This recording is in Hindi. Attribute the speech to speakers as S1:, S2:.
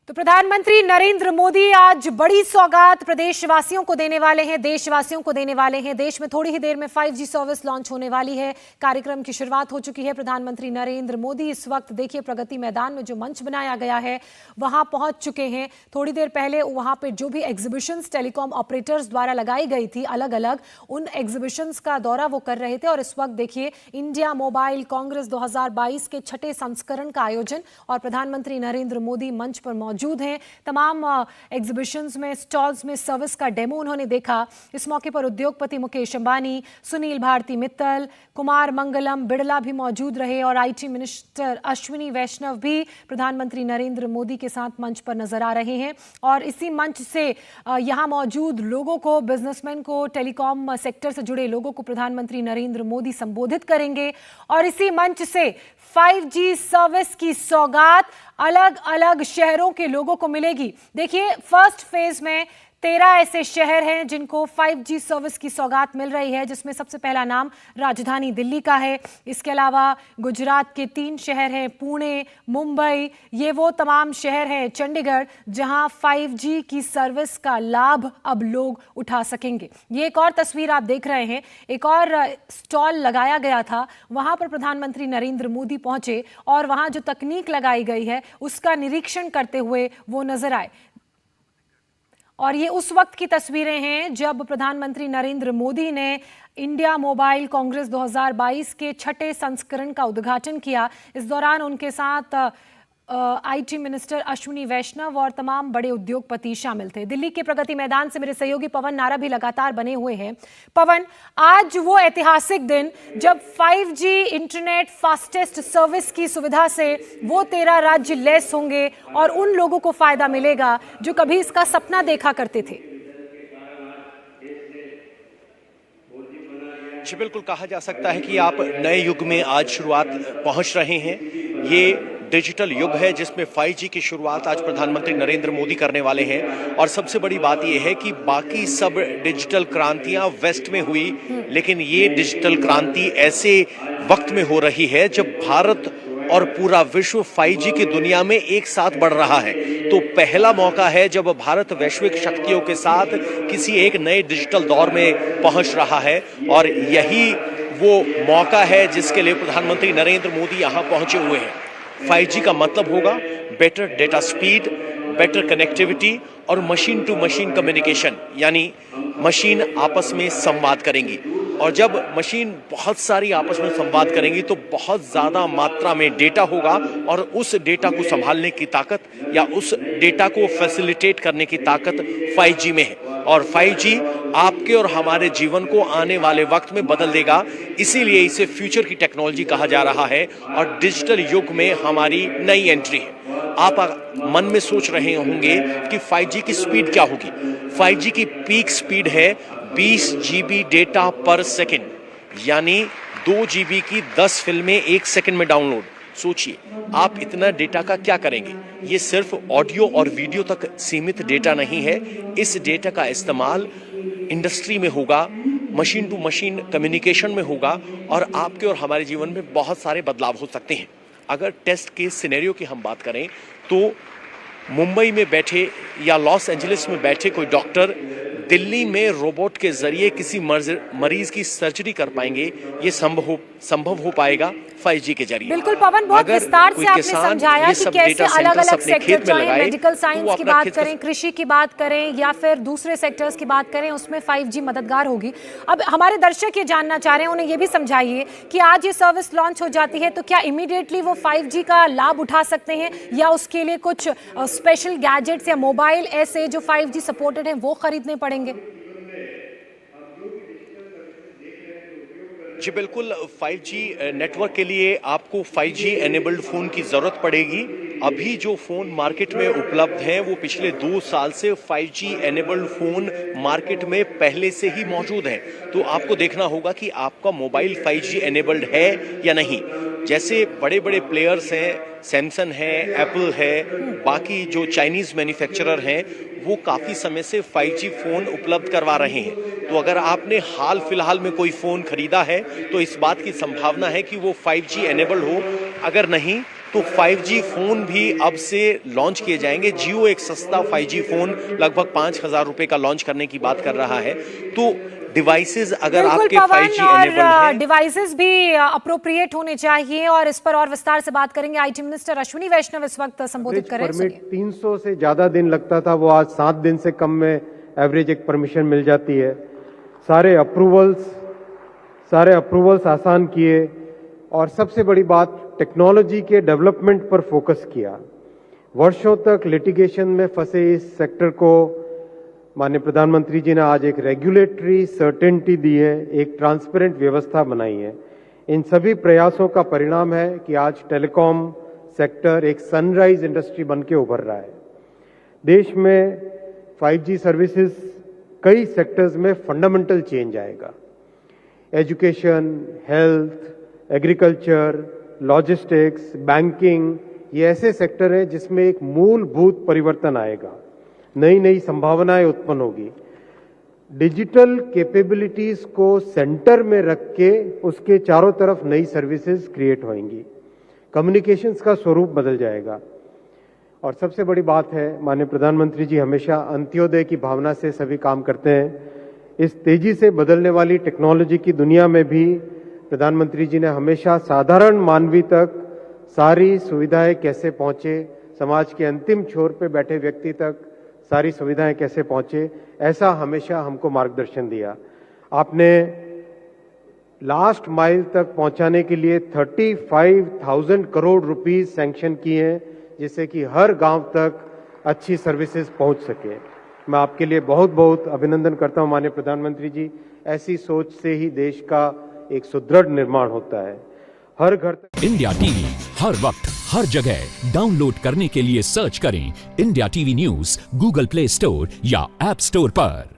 S1: तो प्रधानमंत्री नरेंद्र मोदी आज बड़ी सौगात प्रदेशवासियों को देने वाले हैं, देशवासियों को देने वाले हैं। देश में थोड़ी ही देर में 5G सर्विस लॉन्च होने वाली है। कार्यक्रम की शुरुआत हो चुकी है। प्रधानमंत्री नरेंद्र मोदी इस वक्त देखिए प्रगति मैदान में जो मंच बनाया गया है वहां पहुंच चुके हैं। थोड़ी देर पहले वहां पे जो भी एग्जीबिशंस टेलीकॉम ऑपरेटर्स द्वारा लगाई गई थी अलग अलग, उन एग्जीबिशंस का दौरा वो कर रहे थे। और इस वक्त देखिए इंडिया मोबाइल कांग्रेस 2022 के छठे संस्करण का आयोजन और प्रधानमंत्री नरेंद्र मोदी मंच पर मौजूद हैं। तमाम एग्जीबिशंस में, स्टॉल्स में सर्विस का डेमो उन्होंने देखा। इस मौके पर उद्योगपति मुकेश अंबानी, सुनील भारती मित्तल, कुमार मंगलम बिड़ला भी मौजूद रहे और आईटी मिनिस्टर अश्विनी वैष्णव भी प्रधानमंत्री नरेंद्र मोदी के साथ मंच पर नजर आ रहे हैं। और इसी मंच से यहां मौजूद लोगों को, बिजनेसमैन को, टेलीकॉम सेक्टर से जुड़े लोगों को प्रधानमंत्री नरेंद्र मोदी संबोधित करेंगे। और इसी मंच से 5G सर्विस की सौगात अलग अलग शहरों के लोगों को मिलेगी। देखिए फर्स्ट फेज में 13 ऐसे शहर हैं जिनको 5G सर्विस की सौगात मिल रही है, जिसमें सबसे पहला नाम राजधानी दिल्ली का है। इसके अलावा गुजरात के 3 शहर हैं, पुणे, मुंबई, ये वो तमाम शहर हैं, चंडीगढ़, जहां 5G की सर्विस का लाभ अब लोग उठा सकेंगे। ये एक और तस्वीर आप देख रहे हैं, एक और स्टॉल लगाया गया था, वहां पर प्रधानमंत्री नरेंद्र मोदी पहुंचे और वहां जो तकनीक लगाई गई है उसका निरीक्षण करते हुए वो नजर आए। और ये उस वक्त की तस्वीरें हैं जब प्रधानमंत्री नरेंद्र मोदी ने इंडिया मोबाइल कांग्रेस 2022 के छठे संस्करण का उद्घाटन किया। इस दौरान उनके साथ आईटी मिनिस्टर अश्विनी वैष्णव और तमाम बड़े उद्योगपति शामिल थे। दिल्ली के प्रगति मैदान से मेरे सहयोगी पवन नारा भी लगातार बने हुए हैं। पवन, आज वो ऐतिहासिक दिन जब 5G इंटरनेट फास्टेस्ट सर्विस की सुविधा से वो 13 राज्य लैस होंगे और उन लोगों को फायदा मिलेगा जो कभी इसका सपना देखा करते थे।
S2: जी बिल्कुल, कहा जा सकता है कि आप नए युग में आज शुरुआत पहुंच रहे हैं। ये डिजिटल युग है जिसमें 5G की शुरुआत आज प्रधानमंत्री नरेंद्र मोदी करने वाले हैं। और सबसे बड़ी बात यह है कि बाकी सब डिजिटल क्रांतियां वेस्ट में हुई, लेकिन ये डिजिटल क्रांति ऐसे वक्त में हो रही है जब भारत और पूरा विश्व 5G की दुनिया में एक साथ बढ़ रहा है। तो पहला मौका है जब भारत वैश्विक शक्तियों के साथ किसी एक नए डिजिटल दौर में पहुंच रहा है। और यही वो मौका है जिसके लिए प्रधानमंत्री नरेंद्र मोदी यहां पहुंचे हुए हैं। 5G का मतलब होगा better data speed, better connectivity और मशीन टू मशीन कम्युनिकेशन, यानी मशीन आपस में संवाद करेंगी। और जब मशीन बहुत सारी आपस में संवाद करेंगी तो बहुत ज़्यादा मात्रा में डेटा होगा और उस डेटा को संभालने की ताकत या उस डेटा को फैसिलिटेट करने की ताकत 5G में है। और 5G आपके और हमारे जीवन को आने वाले वक्त में बदल देगा, इसीलिए इसे फ्यूचर की टेक्नोलॉजी कहा जा रहा है और डिजिटल युग में हमारी नई एंट्री है। आप मन में सोच रहे होंगे कि 5G की स्पीड क्या होगी। 5G की पीक स्पीड है 20 GB डेटा पर सेकेंड, यानी 2 GB की 10 फिल्में 1 सेकेंड में डाउनलोड। सोचिए आप इतना डेटा का क्या करेंगे। ये सिर्फ ऑडियो और वीडियो तक सीमित डेटा नहीं है, इस डेटा का इस्तेमाल इंडस्ट्री में होगा, मशीन टू मशीन कम्युनिकेशन में होगा और आपके और हमारे जीवन में बहुत सारे बदलाव हो सकते हैं। अगर टेस्ट केस सिनेरियो की हम बात करें तो मुंबई में बैठे या लॉस एंजलिस में बैठे कोई डॉक्टर दिल्ली में रोबोट के जरिए किसी मरीज की सर्जरी कर पाएंगे। ये संभव हो पाएगा 5G के जरिए।
S1: बिल्कुल पवन, बहुत विस्तार से आपने समझाया कि कैसे अलग अलग सेक्टर, चाहे मेडिकल साइंस की बात करें, कृषि की बात करें या फिर दूसरे सेक्टर्स की बात करें, उसमें 5G मददगार होगी। अब हमारे दर्शक ये जानना चाह रहे हैं, उन्हें ये भी समझाइए कि आज ये सर्विस लॉन्च हो जाती है तो क्या इमीडिएटली वो 5G का लाभ उठा सकते हैं या उसके लिए कुछ स्पेशल गैजेट्स या मोबाइल ऐसे जो 5G सपोर्टेड हैं वो खरीदने पड़ेंगे?
S2: जी बिल्कुल, 5G नेटवर्क के लिए आपको 5G एनेबल्ड फ़ोन की ज़रूरत पड़ेगी। अभी जो फ़ोन मार्केट में उपलब्ध हैं वो पिछले 2 साल से 5G एनेबल्ड फ़ोन मार्केट में पहले से ही मौजूद हैं। तो आपको देखना होगा कि आपका मोबाइल 5G एनेबल्ड है या नहीं। जैसे बड़े बड़े प्लेयर्स हैं, सैमसंग है, एप्पल है, बाकी जो चाइनीज़ मैन्युफैक्चरर हैं वो काफ़ी समय से 5G फ़ोन उपलब्ध करवा रहे हैं। तो अगर आपने हाल फिलहाल में कोई फ़ोन खरीदा है तो इस बात की संभावना है कि वो 5G एनेबल्ड हो, अगर नहीं तो 5G फोन भी अब से लॉन्च किए जाएंगे। जियो एक सस्ता 5G फोन लगभग 5,000 रुपए का लॉन्च करने की बात कर रहा है। तो डिवाइसेस अगर
S1: बिल्कुल
S2: आपके
S1: पवन,
S2: 5G एनेबल्ड
S1: और
S2: हैं,
S1: डिवाइसेस भी अप्रोप्रिएट होने चाहिए, और इस पर और विस्तार से बात करेंगे। आईटी मिनिस्टर अश्विनी वैष्णव इस वक्त संबोधित कर रहे हैं।
S3: परमिट 300 से ज्यादा दिन लगता था, वो आज 7 दिन से कम में एवरेज एक परमिशन मिल जाती है। सारे अप्रूवल्स आसान किए, और सबसे बड़ी बात टेक्नोलॉजी के डेवलपमेंट पर फोकस किया। वर्षों तक लिटिगेशन में फंसे इस सेक्टर को माननीय प्रधानमंत्री जी ने आज एक रेगुलेटरी सर्टेनिटी दी है, एक ट्रांसपेरेंट व्यवस्था बनाई है। इन सभी प्रयासों का परिणाम है कि आज टेलीकॉम सेक्टर एक सनराइज इंडस्ट्री बन के उभर रहा है। देश में 5G सर्विसेज कई सेक्टर्स में फंडामेंटल चेंज आएगा। Education, health, agriculture, logistics, banking, ये ऐसे सेक्टर हैं जिसमें एक मूलभूत परिवर्तन आएगा। नई नई संभावनाएं उत्पन्न होगी। डिजिटल कैपेबिलिटीज को सेंटर में रख के उसके चारों तरफ नई सर्विसेज क्रिएट होंगी। कम्युनिकेशंस का स्वरूप बदल जाएगा। और सबसे बड़ी बात है, माननीय प्रधानमंत्री जी हमेशा अंत्योदय की भावना से सभी काम करते हैं। इस तेजी से बदलने वाली टेक्नोलॉजी की दुनिया में भी प्रधानमंत्री जी ने हमेशा साधारण मानवी तक सारी सुविधाएं कैसे पहुंचे, समाज के अंतिम छोर पे बैठे व्यक्ति तक सारी सुविधाएं कैसे पहुंचे, ऐसा हमेशा हमको मार्गदर्शन दिया। आपने लास्ट माइल तक पहुंचाने के लिए 35,000 करोड़ रुपीस सैंक्शन किए हैं, जिससे कि हर गांव तक अच्छी सर्विसेज पहुंच सके। मैं आपके लिए बहुत बहुत अभिनंदन करता हूं माननीय प्रधानमंत्री जी। ऐसी सोच से ही देश का एक सुदृढ़ निर्माण होता है। हर घर तक
S4: इंडिया टीवी हर वक्त हर जगह डाउनलोड करने के लिए सर्च करें India TV news Google play store या ऐप स्टोर पर।